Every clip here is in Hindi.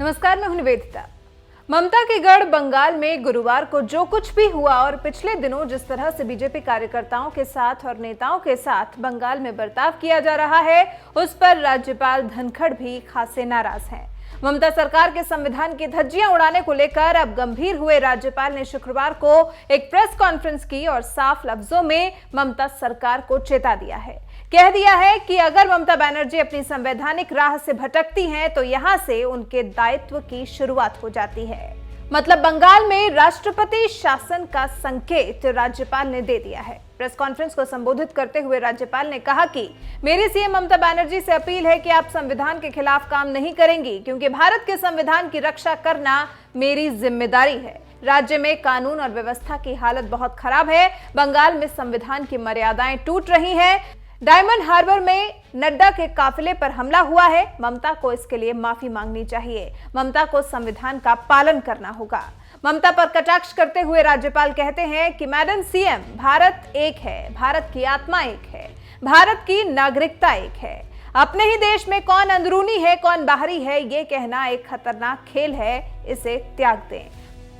नमस्कार, मैं हूं निवेदिता। ममता के गढ़ बंगाल में गुरुवार को जो कुछ भी हुआ और पिछले दिनों जिस तरह से बीजेपी कार्यकर्ताओं के साथ और नेताओं के साथ बंगाल में बर्ताव किया जा रहा है, उस पर राज्यपाल धनखड़ भी खासे नाराज हैं। ममता सरकार के संविधान की धज्जियां उड़ाने को लेकर अब गंभीर हुए राज्यपाल ने शुक्रवार को एक प्रेस कॉन्फ्रेंस की और साफ लफ्जों में ममता सरकार को चेता दिया है। कह दिया है कि अगर ममता बनर्जी अपनी संवैधानिक राह से भटकती हैं तो यहां से उनके दायित्व की शुरुआत हो जाती है। मतलब बंगाल में राष्ट्रपति शासन का संकेत राज्यपाल ने दे दिया है। प्रेस कॉन्फ्रेंस को संबोधित करते हुए राज्यपाल ने कहा कि मेरी सीएम ममता बनर्जी से अपील है कि आप संविधान के खिलाफ काम नहीं करेंगी, क्योंकि भारत के संविधान की रक्षा करना मेरी जिम्मेदारी है। राज्य में कानून और व्यवस्था की हालत बहुत खराब है। बंगाल में संविधान की मर्यादाएं टूट रही हैं। डायमंड हार्बर में नड्डा के काफिले पर हमला हुआ है। ममता को इसके लिए माफी मांगनी चाहिए। ममता को संविधान का पालन करना होगा। ममता पर कटाक्ष करते हुए राज्यपाल कहते हैं कि मैडम सीएम, भारत एक है, भारत की आत्मा एक है, भारत की नागरिकता एक है। अपने ही देश में कौन अंदरूनी है कौन बाहरी है, ये कहना एक खतरनाक खेल है, इसे त्याग दें।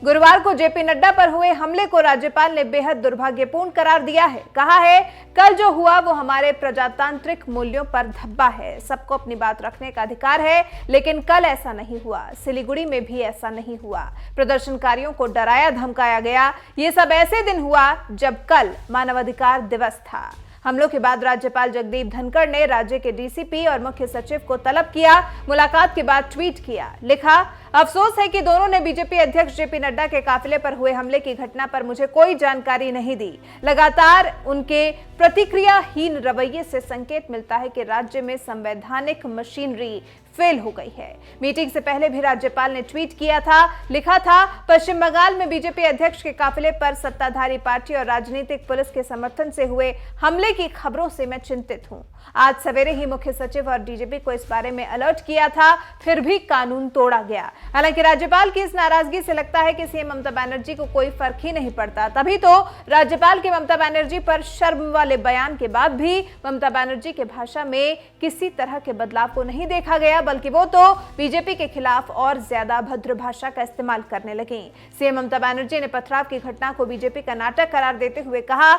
गुरुवार को जेपी नड्डा पर हुए हमले को राज्यपाल ने बेहद दुर्भाग्यपूर्ण करार दिया है। कहा है, कल जो हुआ वो हमारे प्रजातांत्रिक मूल्यों पर धब्बा है। सबको अपनी बात रखने का अधिकार है, लेकिन कल ऐसा नहीं हुआ। सिलीगुड़ी में भी ऐसा नहीं हुआ। प्रदर्शनकारियों को डराया धमकाया गया। ये सब ऐसे दिन हुआ जब कल मानवाधिकार दिवस था। हमलों के बाद राज्यपाल जगदीप धनखड़ ने राज्य के डीसीपी और मुख्य सचिव को तलब किया। मुलाकात के बाद ट्वीट किया, लिखा, अफसोस है कि दोनों ने बीजेपी अध्यक्ष जेपी नड्डा के काफिले पर हुए हमले की घटना पर मुझे कोई जानकारी नहीं दी। लगातार उनके प्रतिक्रियाहीन रवैये से संकेत मिलता है कि राज्य में संवैधानिक मशीनरी फेल हो गई है। मीटिंग से पहले भी राज्यपाल ने ट्वीट किया था, लिखा था, पश्चिम बंगाल में बीजेपी अध्यक्ष के काफिले पर सत्ताधारी पार्टी और राजनीतिक पुलिस के समर्थन से हुए हमले की खबरों से मैं चिंतित हूं। आज सवेरे ही मुख्य सचिव और डीजीपी को इस बारे में अलर्ट किया था, फिर भी कानून तोड़ा गया। हालांकि राज्यपाल की इस नाराजगी से लगता है कि सीएम ममता बनर्जी को कोई फर्क ही नहीं पड़ता। तभी तो राज्यपाल के ममता बनर्जी पर शर्म वाले बयान के बाद भी ममता बनर्जी के भाषा में किसी तरह के बदलाव को नहीं देखा गया, बल्कि वो तो बीजेपी के खिलाफ और ज्यादा भद्र भाषा का इस्तेमाल करने लगी। सीएम ममता बनर्जी ने पथराव की घटना को बीजेपी का नाटक करार देते हुए कहा,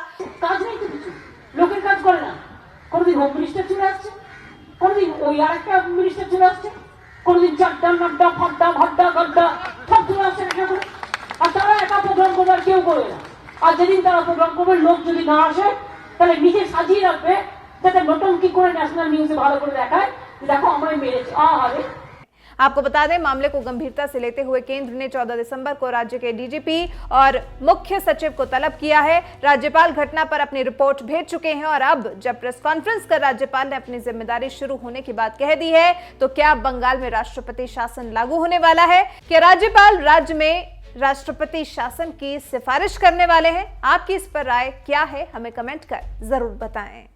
লোকের কাজ করে না, কোনদিন হোম মিনিস্টার চলে আসছে, কোনদিন ওই আরেকটা মিনিস্টার চলে আসছে, কোনদিন চারটা নাড্ডা ফাড্ডা ভাড্ডা গাড্ডা সব চলে আসছে এটা করে। আর তারা একা প্রোগ্রাম করবে আর কেউ করবে না। আর যেদিন তারা প্রোগ্রাম করবে লোক যদি না আসে তাহলে নিজে সাজিয়ে রাখবে যাতে নটঙ্কি করে ন্যাশনাল নিউজে ভালো করে দেখায় দেখো আমরা মেরেছি। আরে आपको बता दें, मामले को गंभीरता से लेते हुए केंद्र ने 14 दिसंबर को राज्य के डीजीपी और मुख्य सचिव को तलब किया है। राज्यपाल घटना पर अपनी रिपोर्ट भेज चुके हैं और अब जब प्रेस कॉन्फ्रेंस कर राज्यपाल ने अपनी जिम्मेदारी शुरू होने की बात कह दी है, तो क्या बंगाल में राष्ट्रपति शासन लागू होने वाला है? क्या राज्यपाल राज्य में राष्ट्रपति शासन की सिफारिश करने वाले हैं? आपकी इस पर राय क्या है? हमें कमेंट कर जरूर बताएं।